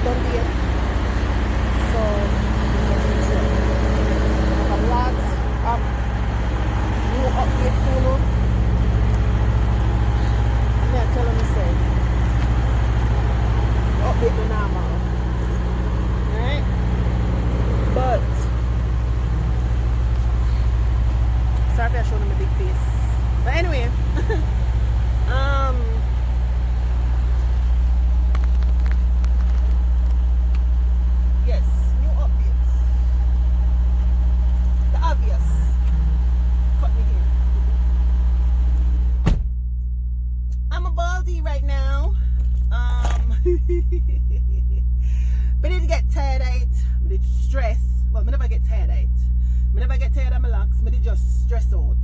done there. So a lot of new updates soon. I'm telling you, say update the normal. Alright? But sorry if I showed them a big face. But anyway, yes, new updates. The obvious. Cut me here. I'm a baldy right now. But I didn't get tired of it. I did stress. Well, I never get tired of it. I never get tired of my locks. I did just stress out.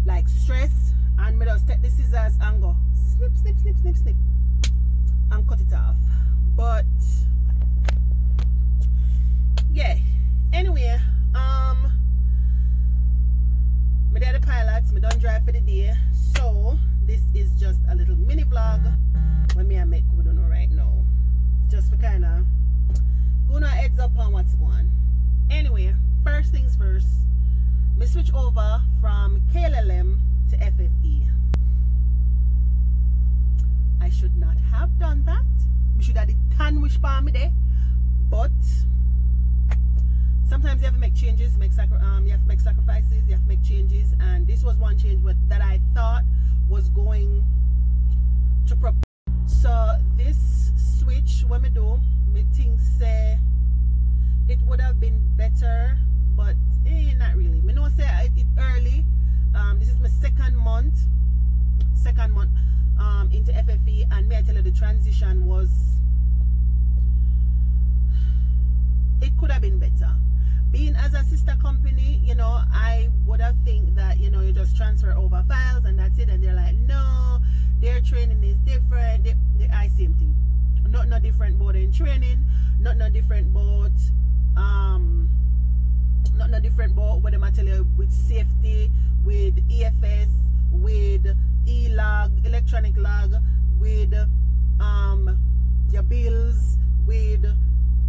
Like stress, and I just take the scissors and go snip, snip, snip, snip, snip, and cut it off. But yeah. Anyway, me did the pilots. Me done drive for the day. So this is just a little mini vlog when me I make. We don't know right now. Just for kind of going a heads up on what's going. Anyway, first things first. Me switch over from KLLM to FFE. I should not have done that. We should have did 10 wish for me there. But sometimes you have to make changes, you have to make sacrifices, you have to make changes, and this was one change that I thought was going to so this switch when me do, me think say it would have been better, but not really. Me know say it early. This is my second month into FFE, and may I tell you the transition was, it could have been better. Being as a sister company, you know, I would have think that, you know, you just transfer over files and that's it, and they're like, no, their training is different. I same thing. Not no different about in training, not no different about not no different about what I tell you with safety, with EFS, with e-log, electronic log, with your bills, with,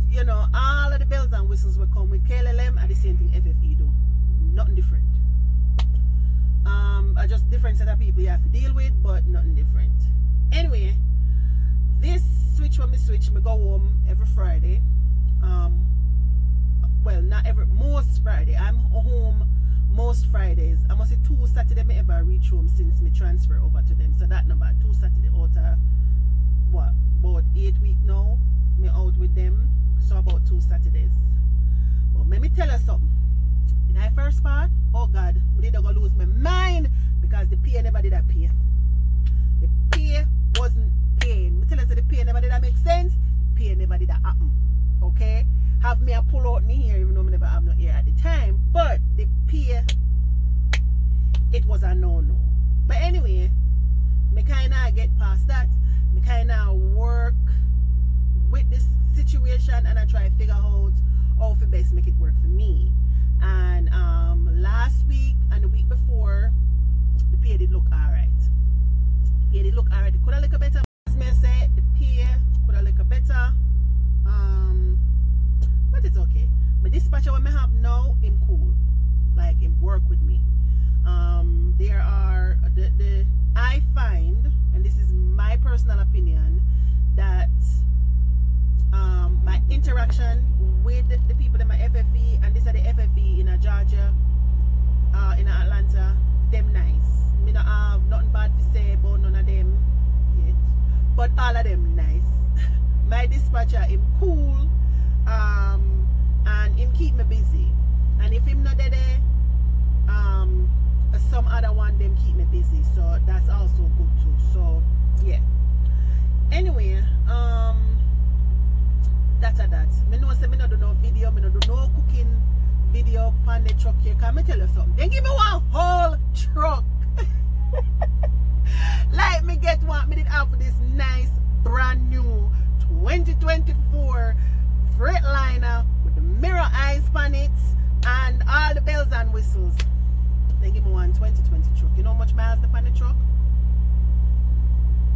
you know, all of the bells and whistles will come with KLLM, and the same thing FFE do. Nothing different. Just different set of people you have to deal with, but nothing different. Anyway, this switch when me switch, me go home every Friday. Well, not every, most Friday. I'm home most Fridays. I must say 2 Saturdays me ever reach home since me transfer over to them. So that number 2 Saturdays out of what, about 8 weeks now, me out with them. So about 2 Saturdays. But let me tell you something. In my first part, oh God, we did not lose my mind because the pay never did that pay. The pay wasn't paying. Me tell you, so the pay never did that make sense. The pay never did that happen. Okay? Have me a pull out me here, even though I never have no ear at the time. But the pay, it was a no-no. But anyway, me kind of get past that. Me kind of work with this situation, and I try to figure out how to best make it work for me. And last week and the week before, the pay did look alright. The pay did look alright. It could have looked better. As me say, the pay could have looked better. But it's okay. But dispatcher what I have now, him cool. Like, him work with me. There are I find, and this is my personal opinion, that my interaction with the people in my FFE, and these are the FFE in Georgia, in Atlanta, them nice. Me not have nothing bad to say about none of them yet, but all of them nice. My dispatcher, him cool, and him keep me busy. And if him not there, some other one them keep me busy, so that's also good too. So yeah. Anyway, that's that. Me know say me not do no video, me not do no cooking video on the truck here. Can me tell you something? They give me one whole truck. Like me get one, me did have this nice brand new 2024 Freightliner with the mirror eyes on it and all the bells and whistles. They give me one 2020 truck. You know how much miles the on the truck?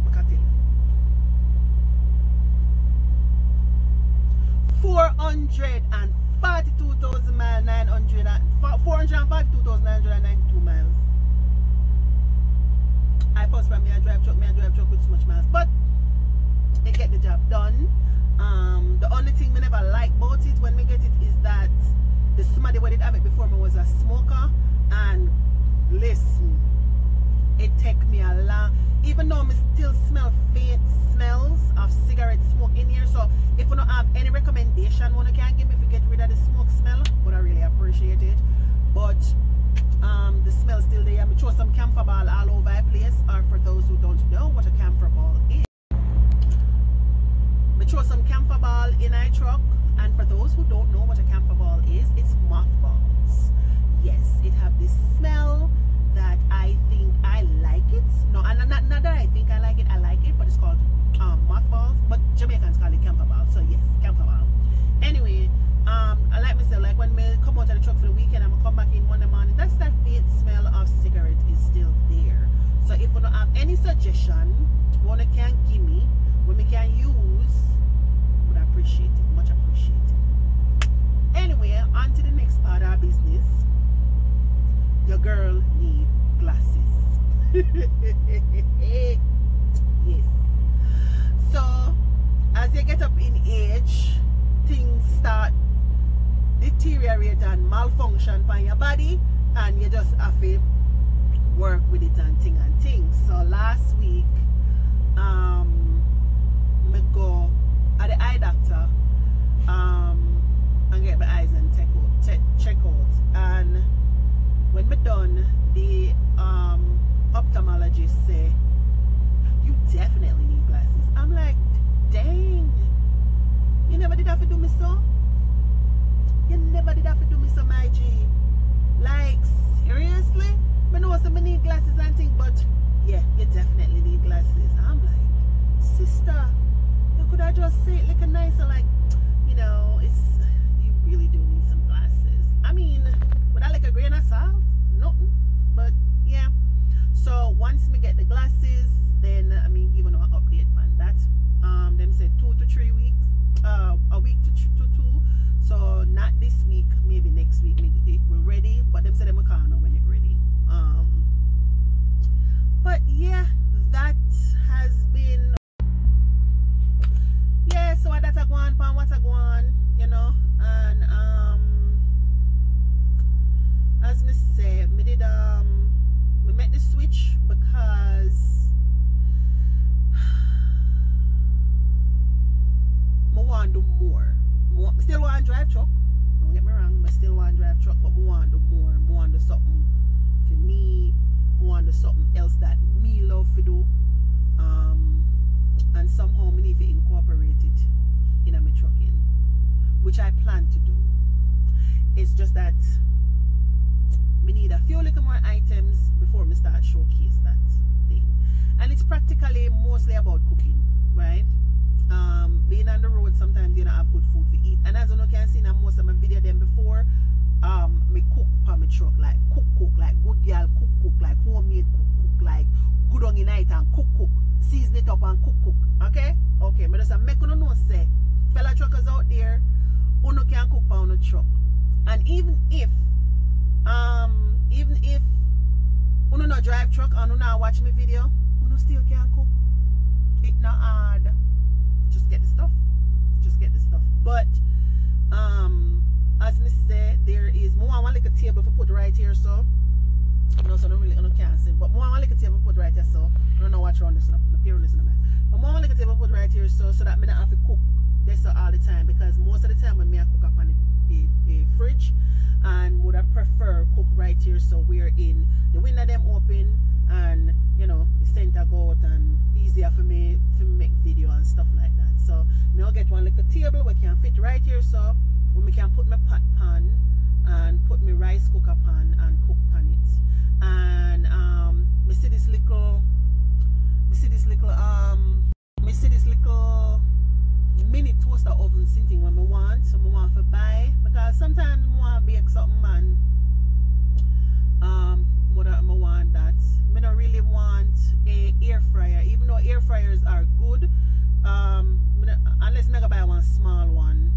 I can tell you. 442,992 miles. I first from me, I drive truck with so much miles, but it get the job done. The only thing me never like about it when me get it is that the somebody what did have it before me was a smoker, and listen, it take me a long, even though me still smell faint smells of cigarette smoke in here. So if you don't have any recommendation one can give me to get rid of the smoke smell, but I really appreciate it. But the smell still there. I throw some camphor ball all over the place. Or for those who don't know what a camphor ball is, I throw some camphor ball in a truck. And for those who don't know what a camphor ball is, it's mothballs. Yes, it have this smell that I think I like it. No, and not that I think I like it, but it's called mothballs. But Jamaicans call it camphor ball. So yes, camphor ball. Anyway, I like myself, like when I come out of the truck for the weekend, I'm gonna come back in Monday morning, that's that faint smell of cigarette is still there. So if you don't have any suggestion, one can give me, what we can use, would appreciate it, much appreciate it. Anyway, on to the next part of our business. Your girl need glasses. Yes. So as you get up in age, things start deteriorate and malfunction on your body, and you just have to work with it and things. So last week me go at the eye doctor and get my eyes and check out, and when me done, the ophthalmologist say you definitely need glasses. I'm like, dang, you never did have to do me so? You never did have to do me so, my G. Like, seriously? I know some need glasses and things, but yeah, you definitely need glasses. I'm like, sister, you could have just say it like a nicer, like, you know, it's, you really do need some glasses. I mean, would I like a grain of salt? Nothing. But yeah. So once we get the glasses, then I mean, give an update on that. Them said 2 to 3 weeks, a week to 2. So not this week, maybe next week. We're ready, but them said them can't know when it's ready. But yeah, that has been, yeah. So that's a go on, pan what a go on, you know. And as me say, me did we made the switch because I want to do more. I still want to drive truck, don't get me wrong, I still want to drive truck, but I want to do more. I want to do something for me, I want to do something else that me love to do, and somehow I need to incorporate it in my trucking, which I plan to do. It's just that we need a few little more items before we start showcase that thing, and it's practically mostly about cooking, right? Being on the road, sometimes you don't have good food to eat, and as you know, can see in most of my video them before, me cook for my truck, like cook like good girl, cook like homemade, cook like good on the night and cook, season it up and cook, okay? But just make you know, say, fellow truckers out there, you can cook on the truck, and even if you not drive truck and you not watch my video, you still can cook. It's not hard. Just get the stuff. But as me say, there is more. I want like a table to put right here, so no, so not really, I can't see. But more I want like a table to put right here, so I don't know what's wrong this, the appearance in the back. But more I want like a table to put right here, so that me don't have to cook this all the time, because most of the time when me I cook up on the fridge, and would I prefer cook right here, so we're in the window them open, and you know the center go out, and easier for me to make video and stuff like that. So me I'll get one little table where can fit right here, so when we can put my pot pan and put my rice cooker pan and cook pan it. And me see this little mini toaster oven sitting when I want, so I want to buy, because sometimes I want to bake something, and what I want that. I don't really want a air fryer, even though air fryers are good, unless I buy one small one,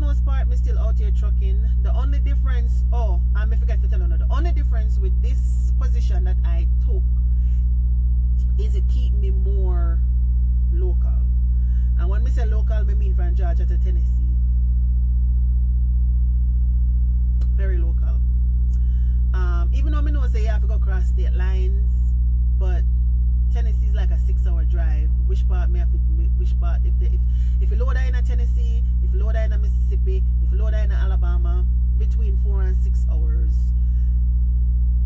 most part, me still out here trucking. The only difference, oh, I forgot to tell you, the only difference with this position that I took is it keep me more local. And when me say local, I mean from Georgia to Tennessee. Very local. Even though I know say you have to go cross state lines, but Tennessee is like a 6-hour drive. Which part me have to, which part, if you load in Tennessee, if you load in Mississippi, if you load in Alabama, between 4 and 6 hours.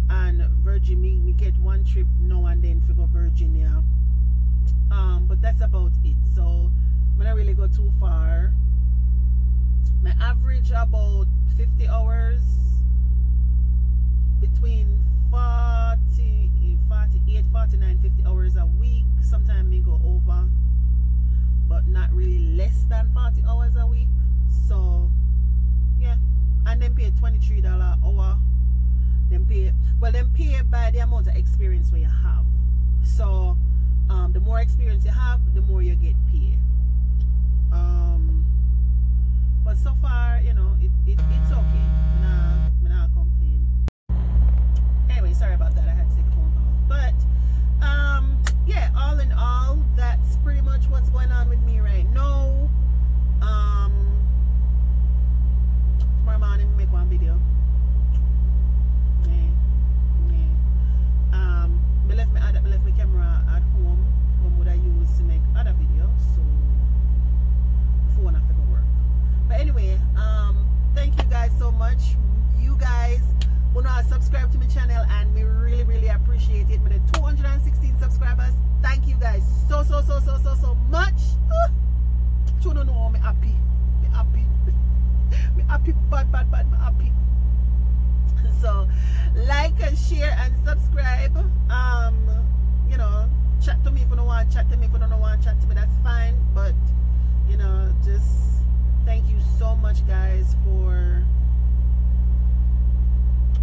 And Virgin, me get one trip now and then for go Virginia. But that's about it. So I don't really go too far. My average about 50 hours, between 48, 49, 50 hours a week. Sometimes me go over, but not really less than 40 hours a week. So yeah, and then pay $23 an hour. Them pay, well, them pay by the amount of experience where you have. So the more experience you have, the more you get paid. But so far, you know, it's okay. I'm not complain. Anyway, sorry about that. I had to take a phone call. But yeah, all in all, that's pretty much what's going on with me right now. Tomorrow morning, make one video. I left my camera at home. What would I use to make other videos? So the phone have to go work. But anyway, thank you guys so much. You guys who know subscribe to my channel, and me really appreciate it. With the 216 subscribers, thank you guys so much. You don't know, me happy. Me happy. Me happy, bad, me happy. So like and share and subscribe. You know, chat to me if you don't want to chat to me. If you don't want to chat to me, that's fine. But you know, just thank you so much guys for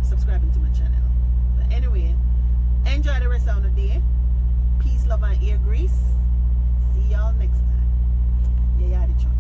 subscribing to my channel. But anyway, enjoy the rest of the day. Peace, love and ear grease. See y'all next time. Yeah, the truck.